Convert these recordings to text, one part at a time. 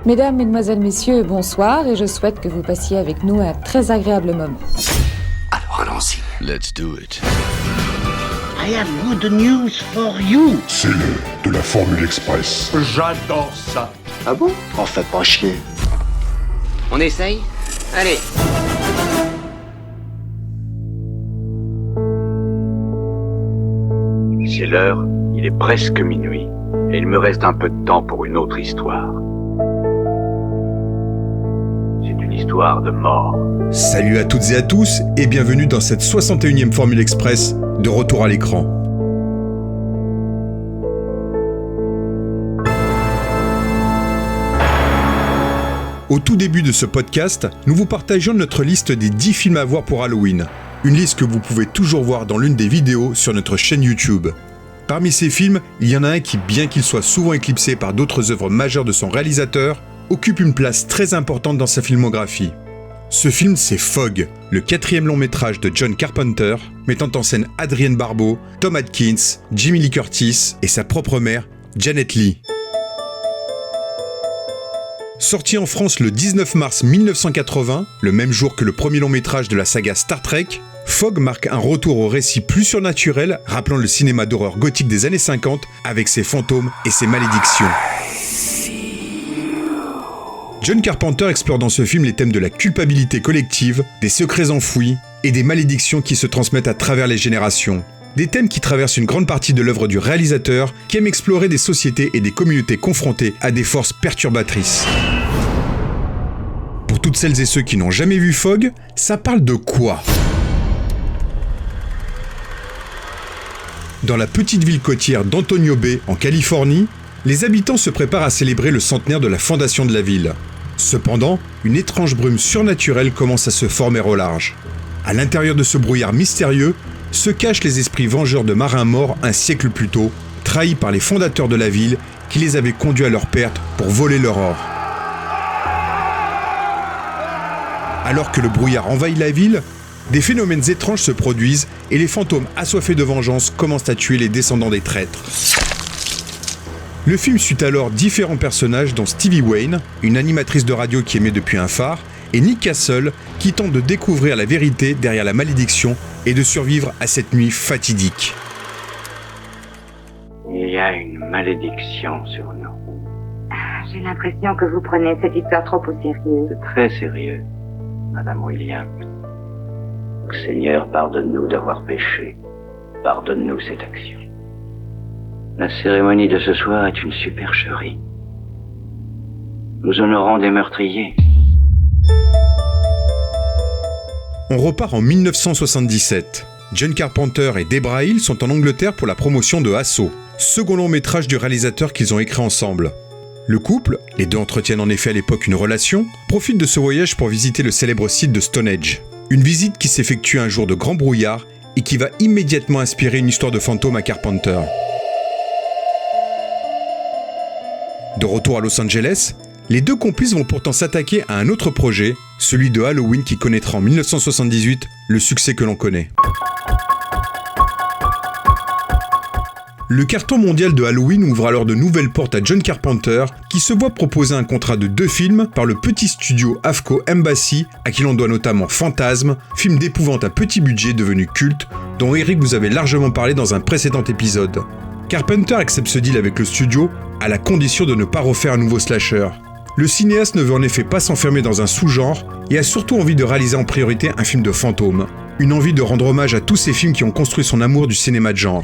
Mesdames, Mesdemoiselles, Messieurs, bonsoir et je souhaite que vous passiez avec nous un très agréable moment. Alors allons-y. Let's do it. I have good news for you. C'est l'heure de la Formule Express. J'adore ça. Ah bon? Oh, fais pas chier. On essaye? Allez. C'est l'heure, il est presque minuit, et il me reste un peu de temps pour une autre histoire. C'est une histoire de mort. Salut à toutes et à tous, et bienvenue dans cette 61e Formule Express de retour à l'écran. Au tout début de ce podcast, nous vous partageons notre liste des 10 films à voir pour Halloween. Une liste que vous pouvez toujours voir dans l'une des vidéos sur notre chaîne YouTube. Parmi ces films, il y en a un qui, bien qu'il soit souvent éclipsé par d'autres œuvres majeures de son réalisateur, occupe une place très importante dans sa filmographie. Ce film, c'est Fog, le 4e long métrage de John Carpenter, mettant en scène Adrienne Barbeau, Tom Atkins, Jamie Lee Curtis et sa propre mère, Janet Leigh. Sorti en France le 19 mars 1980, le même jour que le premier long métrage de la saga Star Trek, Fog marque un retour au récit plus surnaturel, rappelant le cinéma d'horreur gothique des années 50 avec ses fantômes et ses malédictions. John Carpenter explore dans ce film les thèmes de la culpabilité collective, des secrets enfouis et des malédictions qui se transmettent à travers les générations. Des thèmes qui traversent une grande partie de l'œuvre du réalisateur qui aime explorer des sociétés et des communautés confrontées à des forces perturbatrices. Pour toutes celles et ceux qui n'ont jamais vu Fog, ça parle de quoi ? Dans la petite ville côtière d'Antonio Bay, en Californie, les habitants se préparent à célébrer le centenaire de la fondation de la ville. Cependant, une étrange brume surnaturelle commence à se former au large. À l'intérieur de ce brouillard mystérieux, se cachent les esprits vengeurs de marins morts un siècle plus tôt, trahis par les fondateurs de la ville qui les avaient conduits à leur perte pour voler leur or. Alors que le brouillard envahit la ville, des phénomènes étranges se produisent et les fantômes assoiffés de vengeance commencent à tuer les descendants des traîtres. Le film suit alors différents personnages dont Stevie Wayne, une animatrice de radio qui émet depuis un phare, et Nick Castle qui tente de découvrir la vérité derrière la malédiction et de survivre à cette nuit fatidique. Il y a une malédiction sur nous. J'ai l'impression que vous prenez cette histoire trop au sérieux. C'est très sérieux, Madame Williams. Seigneur, pardonne-nous d'avoir péché. Pardonne-nous cette action. La cérémonie de ce soir est une supercherie. Nous honorons des meurtriers. On repart en 1977. John Carpenter et Debra Hill sont en Angleterre pour la promotion de Assaut, second long métrage du réalisateur qu'ils ont écrit ensemble. Le couple, les deux entretiennent en effet à l'époque une relation, profite de ce voyage pour visiter le célèbre site de Stonehenge. Une visite qui s'effectue un jour de grand brouillard et qui va immédiatement inspirer une histoire de fantôme à Carpenter. De retour à Los Angeles, les deux complices vont pourtant s'attaquer à un autre projet, celui de Halloween qui connaîtra en 1978 le succès que l'on connaît. Le carton mondial de Halloween ouvre alors de nouvelles portes à John Carpenter, qui se voit proposer un contrat de 2 films par le petit studio Avco Embassy, à qui l'on doit notamment Phantasme, film d'épouvante à petit budget devenu culte, dont Eric vous avait largement parlé dans un précédent épisode. Carpenter accepte ce deal avec le studio, à la condition de ne pas refaire un nouveau slasher. Le cinéaste ne veut en effet pas s'enfermer dans un sous-genre et a surtout envie de réaliser en priorité un film de fantôme. Une envie de rendre hommage à tous ces films qui ont construit son amour du cinéma de genre.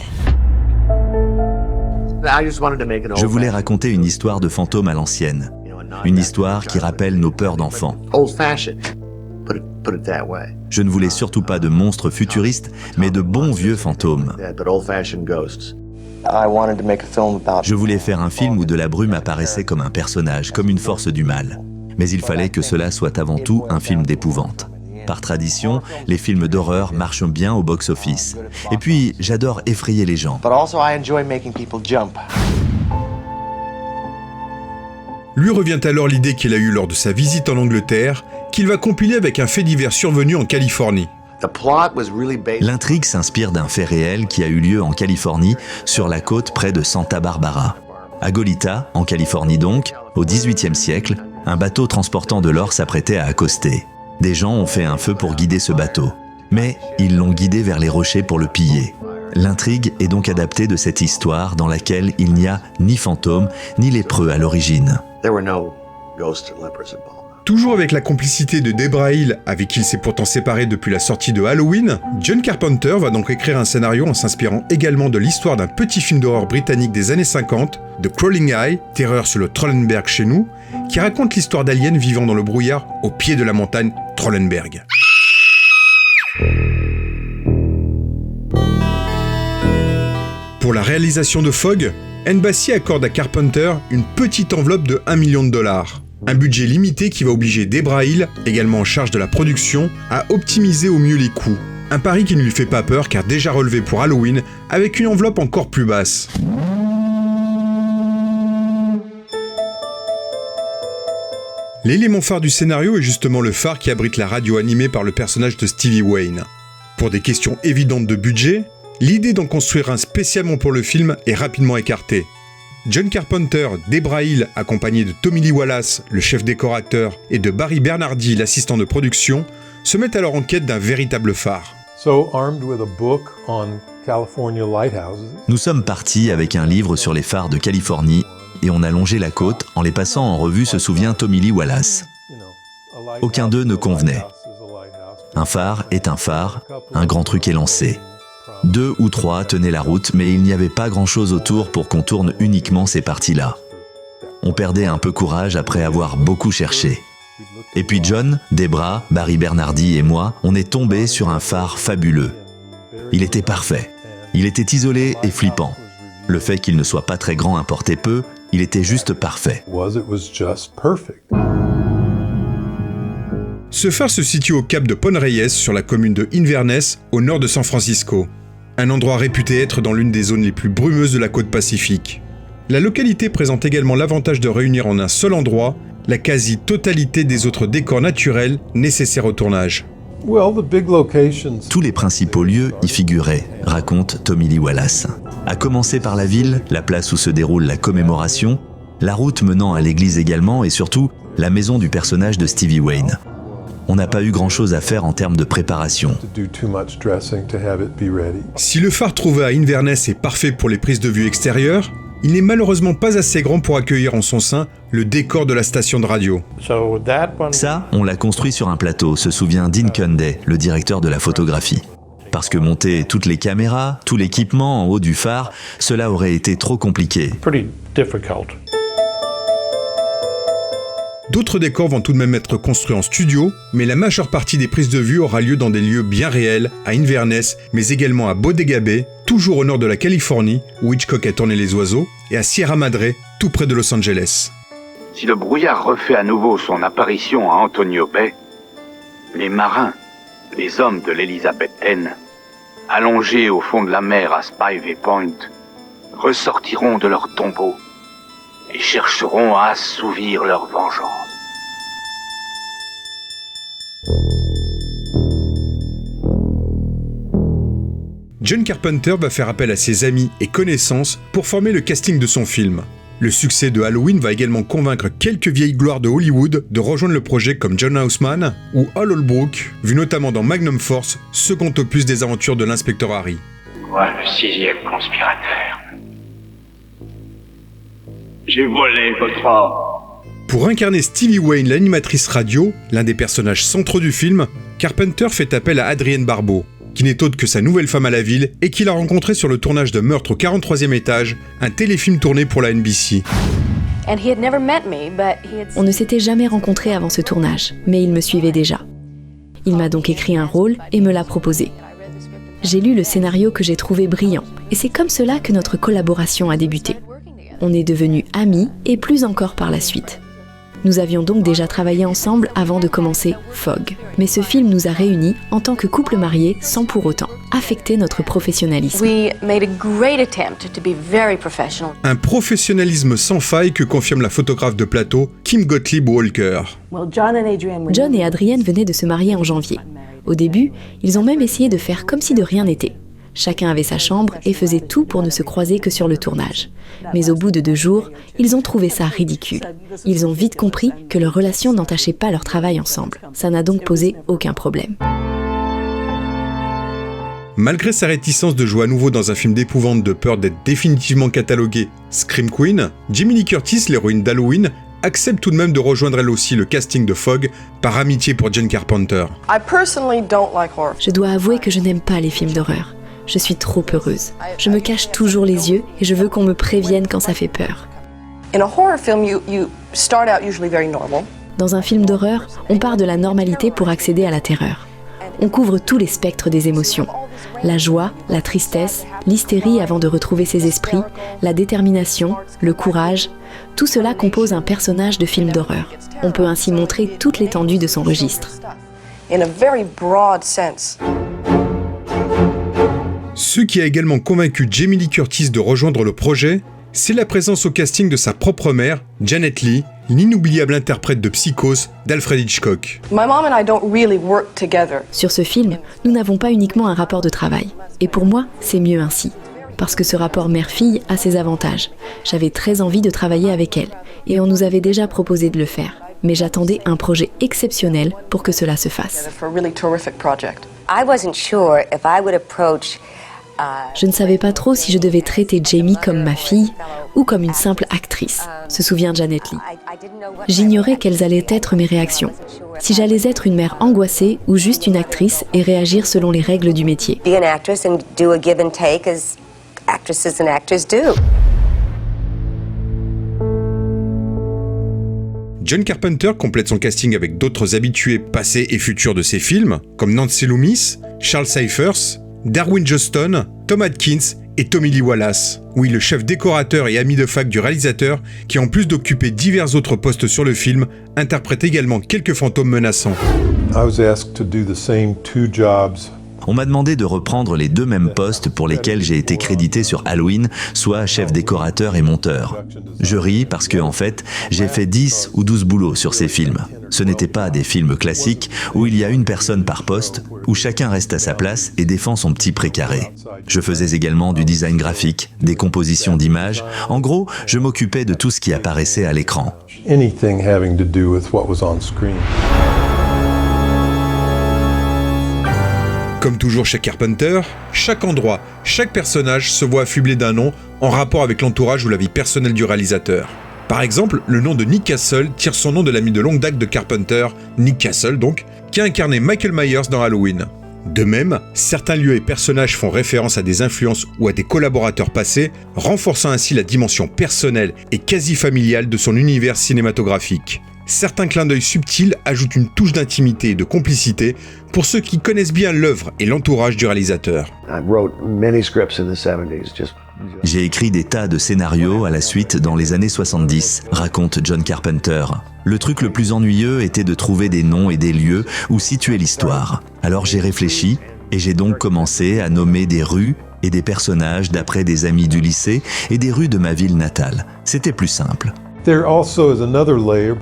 Je voulais raconter une histoire de fantôme à l'ancienne. Une histoire qui rappelle nos peurs d'enfants. Je ne voulais surtout pas de monstres futuristes, mais de bons vieux fantômes. Je voulais faire un film où de la brume apparaissait comme un personnage, comme une force du mal. Mais il fallait que cela soit avant tout un film d'épouvante. Par tradition, les films d'horreur marchent bien au box-office. Et puis, j'adore effrayer les gens. Lui revient alors l'idée qu'il a eue lors de sa visite en Angleterre, qu'il va compiler avec un fait divers survenu en Californie. L'intrigue s'inspire d'un fait réel qui a eu lieu en Californie, sur la côte près de Santa Barbara. À Goleta, en Californie donc, au XVIIIe siècle, Un bateau transportant de l'or s'apprêtait à accoster. Des gens ont fait un feu pour guider ce bateau, mais ils l'ont guidé vers les rochers pour le piller. L'intrigue est donc adaptée de cette histoire dans laquelle il n'y a ni fantômes ni lépreux à l'origine. Toujours avec la complicité de Debra Hill, avec qui il s'est pourtant séparé depuis la sortie de Halloween, John Carpenter va donc écrire un scénario en s'inspirant également de l'histoire d'un petit film d'horreur britannique des années 50, The Crawling Eye, Terreur sur le Trollenberg chez nous, qui raconte l'histoire d'aliens vivant dans le brouillard au pied de la montagne Trollenberg. Pour la réalisation de Fog, Embassy accorde à Carpenter une petite enveloppe de $1 million. Un budget limité qui va obliger Debra Hill, également en charge de la production, à optimiser au mieux les coûts. Un pari qui ne lui fait pas peur car déjà relevé pour Halloween avec une enveloppe encore plus basse. L'élément phare du scénario est justement le phare qui abrite la radio animée par le personnage de Stevie Wayne. Pour des questions évidentes de budget, l'idée d'en construire un spécialement pour le film est rapidement écartée. John Carpenter, Debra Hill, accompagné de Tommy Lee Wallace, le chef décorateur, et de Barry Bernardi, l'assistant de production, se mettent alors en quête d'un véritable phare. Nous sommes partis avec un livre sur les phares de Californie et on a longé la côte en les passant en revue, se souvient Tommy Lee Wallace. Aucun d'eux ne convenait. Un phare est un phare, un grand truc est lancé. 2 ou 3 tenaient la route, mais il n'y avait pas grand-chose autour pour qu'on tourne uniquement ces parties-là. On perdait un peu courage après avoir beaucoup cherché. Et puis John, Debra, Barry Bernardi et moi, on est tombés sur un phare fabuleux. Il était parfait. Il était isolé et flippant. Le fait qu'il ne soit pas très grand importait peu, il était juste parfait. Ce phare se situe au cap de Pon Reyes, sur la commune de Inverness, au nord de San Francisco. Un endroit réputé être dans l'une des zones les plus brumeuses de la côte pacifique. La localité présente également l'avantage de réunir en un seul endroit la quasi-totalité des autres décors naturels nécessaires au tournage. Tous les principaux lieux y figuraient, raconte Tommy Lee Wallace. À commencer par la ville, la place où se déroule la commémoration, la route menant à l'église également et surtout la maison du personnage de Stevie Wayne. On n'a pas eu grand-chose à faire en termes de préparation. Si le phare trouvé à Inverness est parfait pour les prises de vue extérieures, il n'est malheureusement pas assez grand pour accueillir en son sein le décor de la station de radio. Ça, on l'a construit sur un plateau, se souvient Dean Cunday, le directeur de la photographie. Parce que monter toutes les caméras, tout l'équipement en haut du phare, cela aurait été trop compliqué. D'autres décors vont tout de même être construits en studio, mais la majeure partie des prises de vue aura lieu dans des lieux bien réels, à Inverness, mais également à Bodega Bay, toujours au nord de la Californie, où Hitchcock a tourné Les Oiseaux, et à Sierra Madre, tout près de Los Angeles. Si le brouillard refait à nouveau son apparition à Antonio Bay, les marins, les hommes de l'Elizabeth N, allongés au fond de la mer à Spivey Point, ressortiront de leur tombeau et chercheront à assouvir leur vengeance. John Carpenter va faire appel à ses amis et connaissances pour former le casting de son film. Le succès de Halloween va également convaincre quelques vieilles gloires de Hollywood de rejoindre le projet comme John Houseman ou Hal Holbrook, vu notamment dans Magnum Force, second opus des aventures de l'inspecteur Harry. Moi, le 6e conspirateur. J'ai volé votre or. Pour incarner Stevie Wayne, l'animatrice radio, l'un des personnages centraux du film, Carpenter fait appel à Adrienne Barbeau, qui n'est autre que sa nouvelle femme à la ville et qu'il a rencontrée sur le tournage de Meurtre au 43e étage, un téléfilm tourné pour la NBC. On ne s'était jamais rencontrés avant ce tournage, mais il me suivait déjà. Il m'a donc écrit un rôle et me l'a proposé. J'ai lu le scénario que j'ai trouvé brillant, et c'est comme cela que notre collaboration a débuté. On est devenus amis et plus encore par la suite. Nous avions donc déjà travaillé ensemble avant de commencer Fog. Mais ce film nous a réunis en tant que couple marié sans pour autant affecter notre professionnalisme. Un professionnalisme sans faille que confirme la photographe de plateau Kim Gottlieb Walker. John et Adrienne venaient de se marier en janvier. Au début, ils ont même essayé de faire comme si de rien n'était. Chacun avait sa chambre et faisait tout pour ne se croiser que sur le tournage. Mais au bout de 2 jours, ils ont trouvé ça ridicule. Ils ont vite compris que leur relation n'entachait pas leur travail ensemble. Ça n'a donc posé aucun problème. Malgré sa réticence de jouer à nouveau dans un film d'épouvante de peur d'être définitivement catalogué Scream Queen, Jamie Lee Curtis, l'héroïne d'Halloween, accepte tout de même de rejoindre elle aussi le casting de Fog par amitié pour John Carpenter. Je dois avouer que je n'aime pas les films d'horreur. Je suis trop heureuse. Je me cache toujours les yeux et je veux qu'on me prévienne quand ça fait peur. Dans un film d'horreur, on part de la normalité pour accéder à la terreur. On couvre tous les spectres des émotions. La joie, la tristesse, l'hystérie avant de retrouver ses esprits, la détermination, le courage, tout cela compose un personnage de film d'horreur. On peut ainsi montrer toute l'étendue de son registre. Ce qui a également convaincu Jamie Lee Curtis de rejoindre le projet, c'est la présence au casting de sa propre mère, Janet Leigh, l'inoubliable interprète de Psychose d'Alfred Hitchcock. Sur ce film, nous n'avons pas uniquement un rapport de travail. Et pour moi, c'est mieux ainsi. Parce que ce rapport mère-fille a ses avantages. J'avais très envie de travailler avec elle. Et on nous avait déjà proposé de le faire. Mais j'attendais un projet exceptionnel pour que cela se fasse. Je ne savais pas trop si je devais traiter Jamie comme ma fille ou comme une simple actrice, se souvient Janet Leigh. J'ignorais quelles allaient être mes réactions. Si j'allais être une mère angoissée ou juste une actrice et réagir selon les règles du métier. John Carpenter complète son casting avec d'autres habitués passés et futurs de ses films, comme Nancy Loomis, Charles Cyphers, Darwin Johnston, Tom Atkins et Tommy Lee Wallace. Oui, le chef décorateur et ami de fac du réalisateur, qui en plus d'occuper divers autres postes sur le film, interprète également quelques fantômes menaçants. On m'a demandé de reprendre les 2 mêmes postes pour lesquels j'ai été crédité sur Halloween, soit chef décorateur et monteur. Je ris parce que, en fait, j'ai fait 10 ou 12 boulots sur ces films. Ce n'étaient pas des films classiques où il y a une personne par poste, où chacun reste à sa place et défend son petit précaré. Je faisais également du design graphique, des compositions d'images. En gros, je m'occupais de tout ce qui apparaissait à l'écran. Comme toujours chez Carpenter, chaque endroit, chaque personnage se voit affublé d'un nom en rapport avec l'entourage ou la vie personnelle du réalisateur. Par exemple, le nom de Nick Castle tire son nom de l'ami de longue date de Carpenter, Nick Castle donc, qui a incarné Michael Myers dans Halloween. De même, certains lieux et personnages font référence à des influences ou à des collaborateurs passés, renforçant ainsi la dimension personnelle et quasi familiale de son univers cinématographique. Certains clins d'œil subtils ajoutent une touche d'intimité et de complicité pour ceux qui connaissent bien l'œuvre et l'entourage du réalisateur. J'ai écrit des tas de scénarios à la suite dans les années 70, raconte John Carpenter. Le truc le plus ennuyeux était de trouver des noms et des lieux où situer l'histoire. Alors j'ai réfléchi et j'ai donc commencé à nommer des rues et des personnages d'après des amis du lycée et des rues de ma ville natale. C'était plus simple.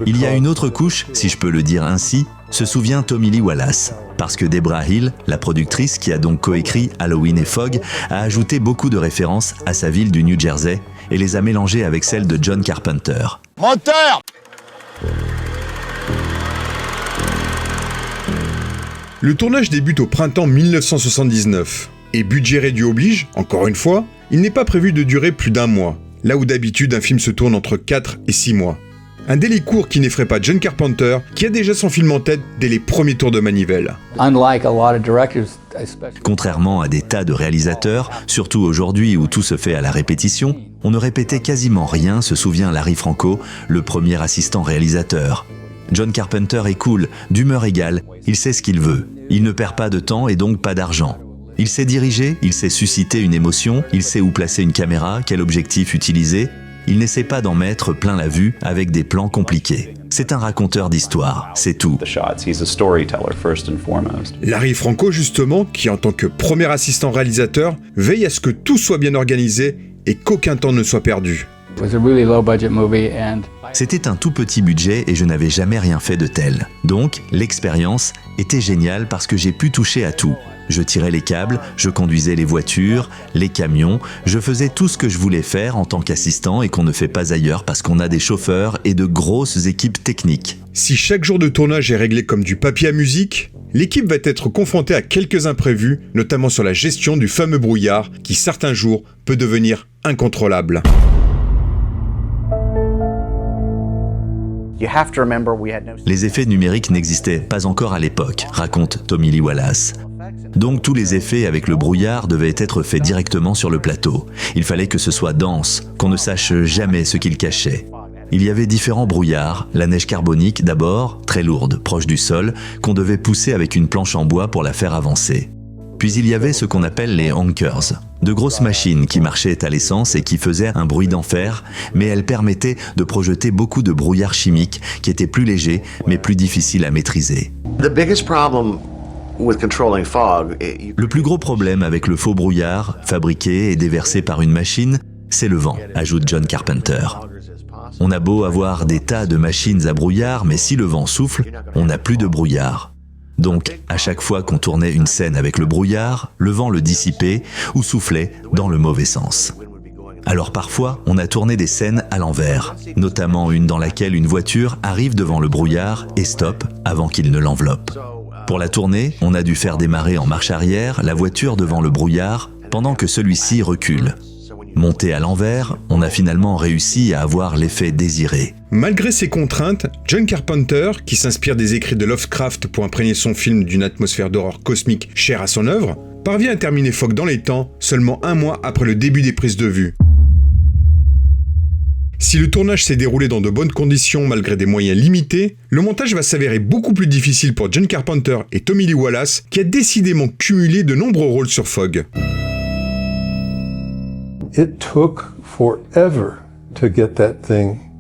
Il y a une autre couche, si je peux le dire ainsi, se souvient Tommy Lee Wallace. Parce que Debra Hill, la productrice qui a donc coécrit Halloween et Fog, a ajouté beaucoup de références à sa ville du New Jersey et les a mélangées avec celles de John Carpenter. Moteur! Le tournage débute au printemps 1979. Et budget réduit oblige, encore une fois, il n'est pas prévu de durer plus d'1 mois. Là où d'habitude un film se tourne entre 4 et 6 mois. Un délai court qui n'effraie pas John Carpenter, qui a déjà son film en tête dès les premiers tours de manivelle. Contrairement à des tas de réalisateurs, surtout aujourd'hui où tout se fait à la répétition, on ne répétait quasiment rien, se souvient Larry Franco, le premier assistant réalisateur. John Carpenter est cool, d'humeur égale, il sait ce qu'il veut. Il ne perd pas de temps et donc pas d'argent. Il sait diriger, il sait susciter une émotion, il sait où placer une caméra, quel objectif utiliser. Il n'essaie pas d'en mettre plein la vue avec des plans compliqués. C'est un raconteur d'histoire, c'est tout. Larry Franco, justement, qui en tant que premier assistant réalisateur, veille à ce que tout soit bien organisé et qu'aucun temps ne soit perdu. C'était un tout petit budget et je n'avais jamais rien fait de tel. Donc, l'expérience était géniale parce que j'ai pu toucher à tout. Je tirais les câbles, je conduisais les voitures, les camions, je faisais tout ce que je voulais faire en tant qu'assistant et qu'on ne fait pas ailleurs parce qu'on a des chauffeurs et de grosses équipes techniques. Si chaque jour de tournage est réglé comme du papier à musique, l'équipe va être confrontée à quelques imprévus, notamment sur la gestion du fameux brouillard qui certains jours peut devenir incontrôlable. Les effets numériques n'existaient pas encore à l'époque, raconte Tommy Lee Wallace. Donc tous les effets avec le brouillard devaient être faits directement sur le plateau. Il fallait que ce soit dense, qu'on ne sache jamais ce qu'il cachait. Il y avait différents brouillards, la neige carbonique d'abord, très lourde, proche du sol, qu'on devait pousser avec une planche en bois pour la faire avancer. Puis il y avait ce qu'on appelle les honkers, de grosses machines qui marchaient à l'essence et qui faisaient un bruit d'enfer, mais elles permettaient de projeter beaucoup de brouillard chimique qui était plus léger mais plus difficile à maîtriser. Le plus gros problème avec le faux brouillard, fabriqué et déversé par une machine, c'est le vent, ajoute John Carpenter. On a beau avoir des tas de machines à brouillard, mais si le vent souffle, on n'a plus de brouillard. Donc, à chaque fois qu'on tournait une scène avec le brouillard, le vent le dissipait ou soufflait dans le mauvais sens. Alors parfois, on a tourné des scènes à l'envers, notamment une dans laquelle une voiture arrive devant le brouillard et stoppe avant qu'il ne l'enveloppe. Pour la tournée, on a dû faire démarrer en marche arrière la voiture devant le brouillard pendant que celui-ci recule. Monté à l'envers, on a finalement réussi à avoir l'effet désiré. Malgré ces contraintes, John Carpenter, qui s'inspire des écrits de Lovecraft pour imprégner son film d'une atmosphère d'horreur cosmique chère à son œuvre, parvient à terminer Fog dans les temps, seulement 1 mois après le début des prises de vue. Si le tournage s'est déroulé dans de bonnes conditions malgré des moyens limités, le montage va s'avérer beaucoup plus difficile pour John Carpenter et Tommy Lee Wallace, qui a décidément cumulé de nombreux rôles sur Fog.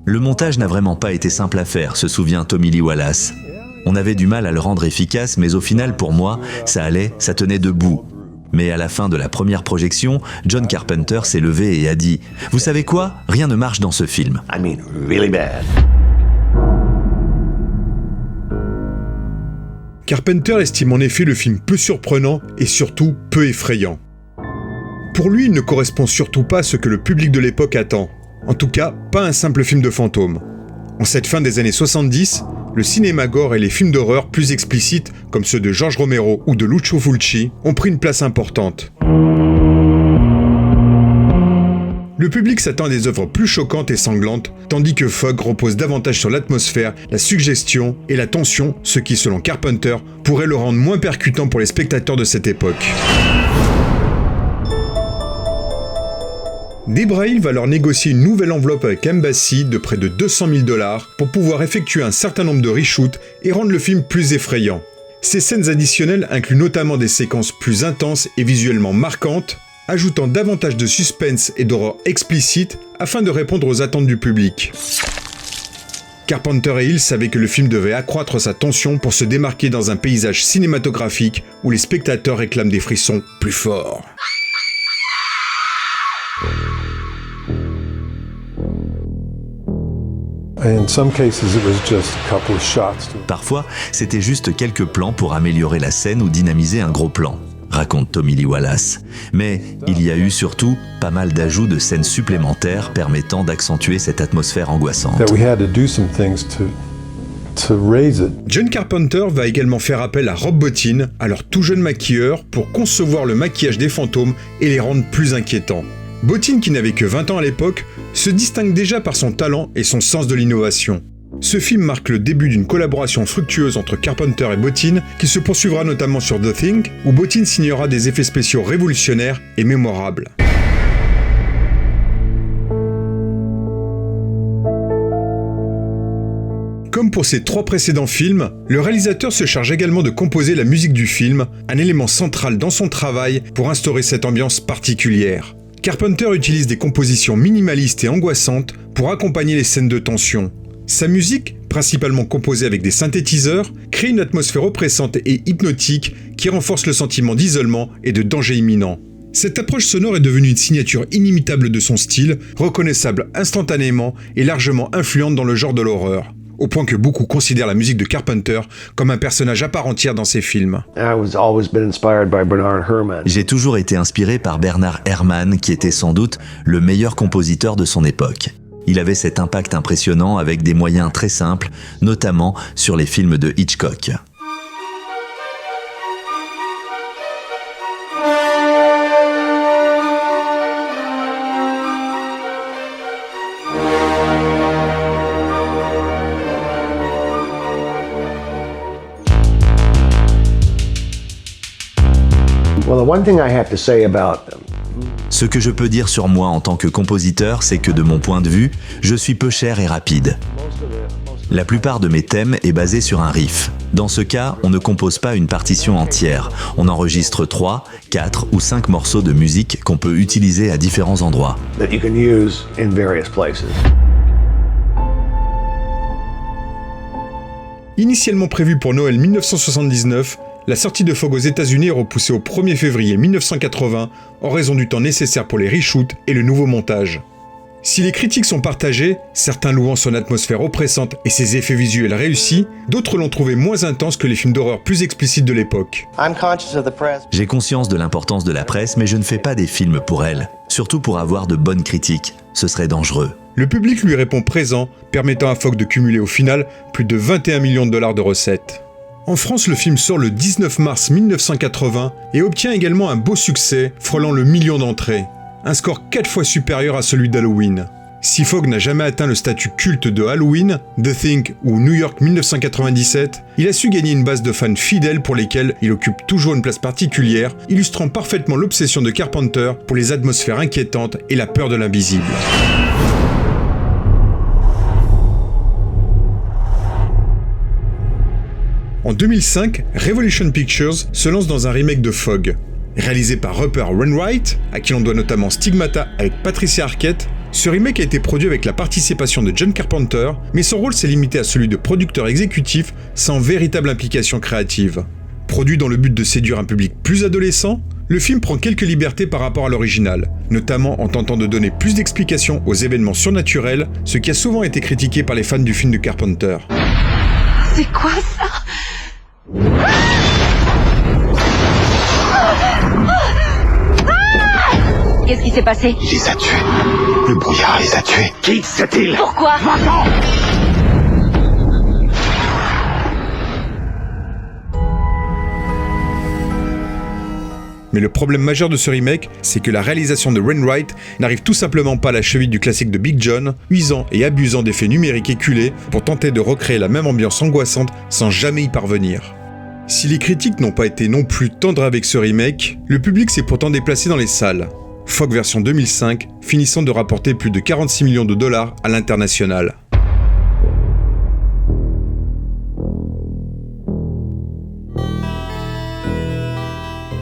Le montage n'a vraiment pas été simple à faire, se souvient Tommy Lee Wallace. On avait du mal à le rendre efficace, mais au final, pour moi, ça allait, ça tenait debout. Mais à la fin de la première projection, John Carpenter s'est levé et a dit « Vous savez quoi ? Rien ne marche dans ce film. » Really bad. Carpenter estime en effet le film peu surprenant et surtout peu effrayant. Pour lui, il ne correspond surtout pas à ce que le public de l'époque attend. En tout cas, pas un simple film de fantôme. En cette fin des années 70, le cinéma gore et les films d'horreur plus explicites, comme ceux de George Romero ou de Lucio Fulci, ont pris une place importante. Le public s'attend à des œuvres plus choquantes et sanglantes, tandis que Fog repose davantage sur l'atmosphère, la suggestion et la tension, ce qui, selon Carpenter, pourrait le rendre moins percutant pour les spectateurs de cette époque. Debra Hill va alors négocier une nouvelle enveloppe avec Embassy de près de 200 000 $ pour pouvoir effectuer un certain nombre de reshoots et rendre le film plus effrayant. Ces scènes additionnelles incluent notamment des séquences plus intenses et visuellement marquantes, ajoutant davantage de suspense et d'horreur explicite afin de répondre aux attentes du public. Carpenter et Hill savaient que le film devait accroître sa tension pour se démarquer dans un paysage cinématographique où les spectateurs réclament des frissons plus forts. Parfois, c'était juste quelques plans pour améliorer la scène ou dynamiser un gros plan, raconte Tommy Lee Wallace. Mais il y a eu surtout pas mal d'ajouts de scènes supplémentaires permettant d'accentuer cette atmosphère angoissante. John Carpenter va également faire appel à Rob Bottin, alors tout jeune maquilleur, pour concevoir le maquillage des fantômes et les rendre plus inquiétants. Bottin, qui n'avait que 20 ans à l'époque, se distingue déjà par son talent et son sens de l'innovation. Ce film marque le début d'une collaboration fructueuse entre Carpenter et Bottin, qui se poursuivra notamment sur The Thing, où Bottin signera des effets spéciaux révolutionnaires et mémorables. Comme pour ses 3 précédents films, le réalisateur se charge également de composer la musique du film, un élément central dans son travail pour instaurer cette ambiance particulière. Carpenter utilise des compositions minimalistes et angoissantes pour accompagner les scènes de tension. Sa musique, principalement composée avec des synthétiseurs, crée une atmosphère oppressante et hypnotique qui renforce le sentiment d'isolement et de danger imminent. Cette approche sonore est devenue une signature inimitable de son style, reconnaissable instantanément et largement influente dans le genre de l'horreur. au point que beaucoup considèrent la musique de Carpenter comme un personnage à part entière dans ses films. J'ai toujours été inspiré par Bernard Herrmann, qui était sans doute le meilleur compositeur de son époque. Il avait cet impact impressionnant avec des moyens très simples, notamment sur les films de Hitchcock. Ce que je peux dire sur moi en tant que compositeur, c'est que de mon point de vue, je suis peu cher et rapide. La plupart de mes thèmes est basé sur un riff. Dans ce cas, on ne compose pas une partition entière. On enregistre 3, 4 ou 5 morceaux de musique qu'on peut utiliser à différents endroits. Initialement prévue pour Noël 1979, la sortie de Fog aux États-Unis est repoussée au 1er février 1980 en raison du temps nécessaire pour les reshoots et le nouveau montage. Si les critiques sont partagées, certains louant son atmosphère oppressante et ses effets visuels réussis, d'autres l'ont trouvé moins intense que les films d'horreur plus explicites de l'époque. J'ai conscience de l'importance de la presse, mais je ne fais pas des films pour elle, surtout pour avoir de bonnes critiques. Ce serait dangereux. Le public lui répond présent, permettant à Fog de cumuler au final plus de 21 millions de dollars de recettes. En France, le film sort le 19 mars 1980 et obtient également un beau succès, frôlant le million d'entrées. Un score 4 fois supérieur à celui d'Halloween. Si Fog n'a jamais atteint le statut culte de Halloween, The Thing ou New York 1997, il a su gagner une base de fans fidèles pour lesquels il occupe toujours une place particulière, illustrant parfaitement l'obsession de Carpenter pour les atmosphères inquiétantes et la peur de l'invisible. En 2005, Revolution Pictures se lance dans un remake de Fog. Réalisé par Rupert Wainwright, à qui l'on doit notamment Stigmata avec Patricia Arquette, ce remake a été produit avec la participation de John Carpenter, mais son rôle s'est limité à celui de producteur exécutif sans véritable implication créative. Produit dans le but de séduire un public plus adolescent, le film prend quelques libertés par rapport à l'original, notamment en tentant de donner plus d'explications aux événements surnaturels, ce qui a souvent été critiqué par les fans du film de Carpenter. C'est quoi ça ? Qu'est-ce qui s'est passé ? Il les a tués. Le brouillard les a tués. Qui c'est-il ? Pourquoi ? Va-t'en ! Mais le problème majeur de ce remake, c'est que la réalisation de Wainwright n'arrive tout simplement pas à la cheville du classique de Big John, usant et abusant d'effets numériques éculés pour tenter de recréer la même ambiance angoissante sans jamais y parvenir. Si les critiques n'ont pas été non plus tendres avec ce remake, le public s'est pourtant déplacé dans les salles. Fog version 2005, finissant de rapporter plus de 46 millions de dollars à l'international.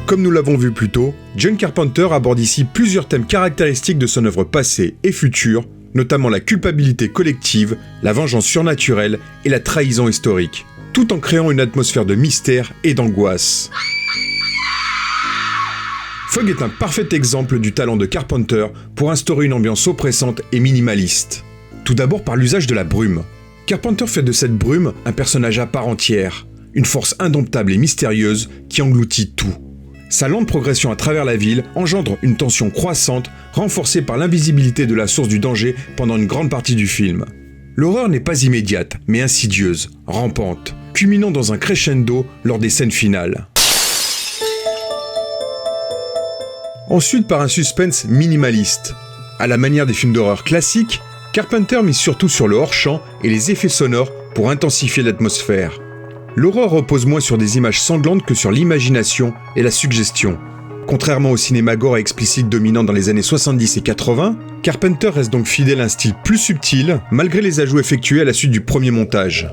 Comme nous l'avons vu plus tôt, John Carpenter aborde ici plusieurs thèmes caractéristiques de son œuvre passée et future, notamment la culpabilité collective, la vengeance surnaturelle et la trahison historique, tout en créant une atmosphère de mystère et d'angoisse. Fog est un parfait exemple du talent de Carpenter pour instaurer une ambiance oppressante et minimaliste. Tout d'abord par l'usage de la brume. Carpenter fait de cette brume un personnage à part entière, une force indomptable et mystérieuse qui engloutit tout. Sa lente progression à travers la ville engendre une tension croissante, renforcée par l'invisibilité de la source du danger pendant une grande partie du film. L'horreur n'est pas immédiate, mais insidieuse, rampante, culminant dans un crescendo lors des scènes finales. Ensuite par un suspense minimaliste. À la manière des films d'horreur classiques, Carpenter mise surtout sur le hors-champ et les effets sonores pour intensifier l'atmosphère. L'horreur repose moins sur des images sanglantes que sur l'imagination et la suggestion. Contrairement au cinéma gore et explicite dominant dans les années 70 et 80, Carpenter reste donc fidèle à un style plus subtil, malgré les ajouts effectués à la suite du premier montage.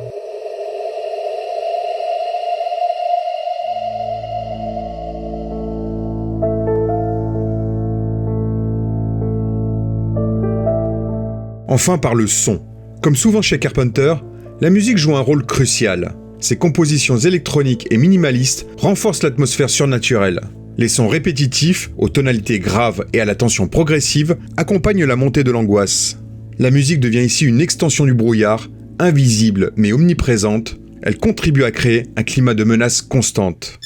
Enfin par le son. Comme souvent chez Carpenter, la musique joue un rôle crucial. Ses compositions électroniques et minimalistes renforcent l'atmosphère surnaturelle. Les sons répétitifs, aux tonalités graves et à la tension progressive, accompagnent la montée de l'angoisse. La musique devient ici une extension du brouillard, invisible mais omniprésente, elle contribue à créer un climat de menace constante.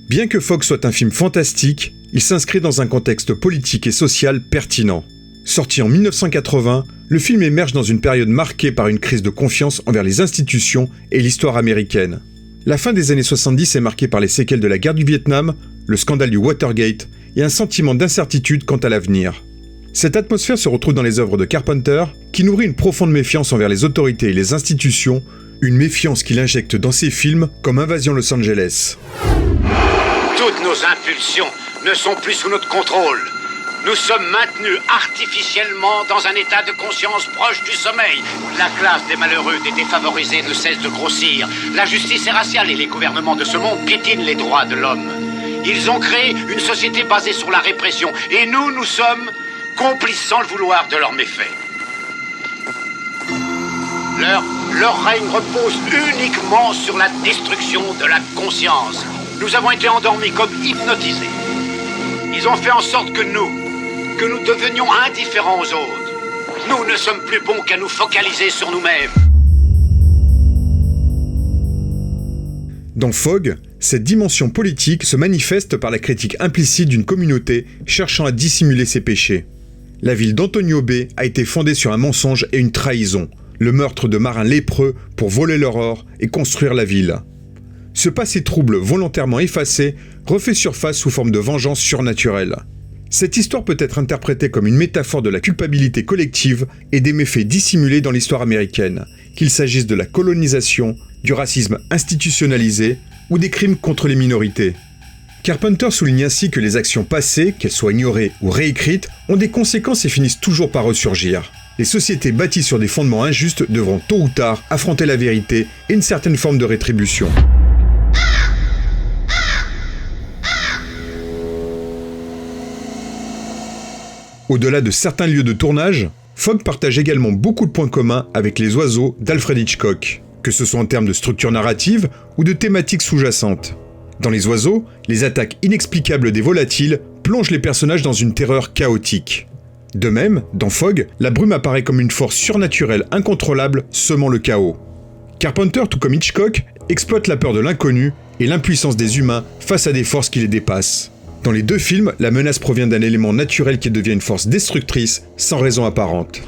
Bien que Fog soit un film fantastique, il s'inscrit dans un contexte politique et social pertinent. Sorti en 1980, le film émerge dans une période marquée par une crise de confiance envers les institutions et l'histoire américaine. La fin des années 70 est marquée par les séquelles de la guerre du Vietnam, le scandale du Watergate et un sentiment d'incertitude quant à l'avenir. Cette atmosphère se retrouve dans les œuvres de Carpenter, qui nourrit une profonde méfiance envers les autorités et les institutions, une méfiance qu'il injecte dans ses films comme Invasion Los Angeles. Toutes nos impulsions ne sont plus sous notre contrôle. Nous sommes maintenus artificiellement dans un état de conscience proche du sommeil. La classe des malheureux, des défavorisés ne cesse de grossir. La justice est raciale et les gouvernements de ce monde piétinent les droits de l'homme. Ils ont créé une société basée sur la répression et nous sommes complices sans le vouloir de leurs méfaits. Leur règne repose uniquement sur la destruction de la conscience. Nous avons été endormis comme hypnotisés. Ils ont fait en sorte que nous devenions indifférents aux autres. Nous ne sommes plus bons qu'à nous focaliser sur nous-mêmes. Dans Fog, cette dimension politique se manifeste par la critique implicite d'une communauté cherchant à dissimuler ses péchés. La ville d'Antonio Bay a été fondée sur un mensonge et une trahison, le meurtre de marins lépreux pour voler leur or et construire la ville. Ce passé trouble volontairement effacé refait surface sous forme de vengeance surnaturelle. Cette histoire peut être interprétée comme une métaphore de la culpabilité collective et des méfaits dissimulés dans l'histoire américaine, qu'il s'agisse de la colonisation, du racisme institutionnalisé ou des crimes contre les minorités. Carpenter souligne ainsi que les actions passées, qu'elles soient ignorées ou réécrites, ont des conséquences et finissent toujours par ressurgir. Les sociétés bâties sur des fondements injustes devront tôt ou tard affronter la vérité et une certaine forme de rétribution. Au-delà de certains lieux de tournage, Fog partage également beaucoup de points communs avec Les Oiseaux d'Alfred Hitchcock, que ce soit en termes de structure narrative ou de thématiques sous-jacentes. Dans Les Oiseaux, les attaques inexplicables des volatiles plongent les personnages dans une terreur chaotique. De même, dans Fog, la brume apparaît comme une force surnaturelle incontrôlable semant le chaos. Carpenter, tout comme Hitchcock, exploite la peur de l'inconnu et l'impuissance des humains face à des forces qui les dépassent. Dans les deux films, la menace provient d'un élément naturel qui devient une force destructrice sans raison apparente.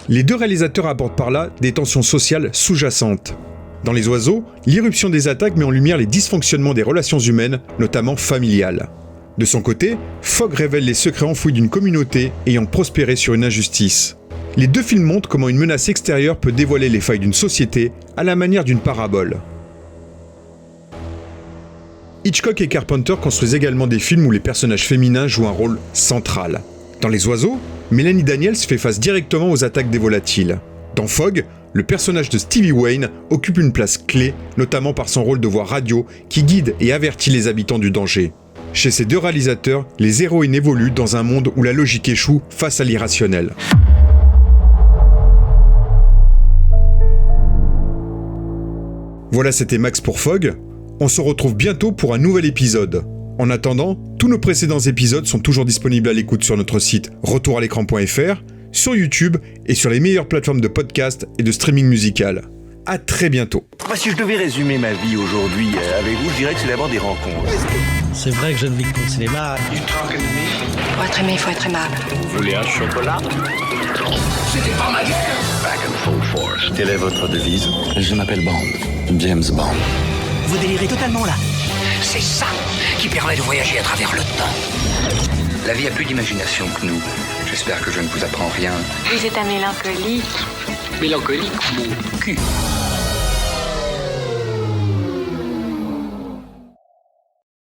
Les deux réalisateurs apportent par là des tensions sociales sous-jacentes. Dans Les Oiseaux, l'irruption des attaques met en lumière les dysfonctionnements des relations humaines, notamment familiales. De son côté, Fog révèle les secrets enfouis d'une communauté ayant prospéré sur une injustice. Les deux films montrent comment une menace extérieure peut dévoiler les failles d'une société à la manière d'une parabole. Hitchcock et Carpenter construisent également des films où les personnages féminins jouent un rôle central. Dans Les Oiseaux, Melanie Daniels fait face directement aux attaques des volatiles. Dans Fog, le personnage de Stevie Wayne occupe une place clé, notamment par son rôle de voix radio qui guide et avertit les habitants du danger. Chez ces deux réalisateurs, les héroïnes évoluent dans un monde où la logique échoue face à l'irrationnel. Voilà, c'était Max pour Fog. On se retrouve bientôt pour un nouvel épisode. En attendant, tous nos précédents épisodes sont toujours disponibles à l'écoute sur notre site retouralécran.fr, sur YouTube et sur les meilleures plateformes de podcast et de streaming musical. À très bientôt. Si je devais résumer ma vie aujourd'hui avec vous, je dirais que c'est d'abord des rencontres. C'est vrai que je ne vis que pour le cinéma. Pour être aimé, il faut être aimable. Vous voulez un chocolat? C'était pas ma guerre. Back and full force. Quelle est votre devise? Je m'appelle Bond. James Bond. Vous délirez totalement là. C'est ça qui permet de voyager à travers le temps. La vie a plus d'imagination que nous. J'espère que je ne vous apprends rien. Vous êtes un mélancolique. Mélancolique, mon cul.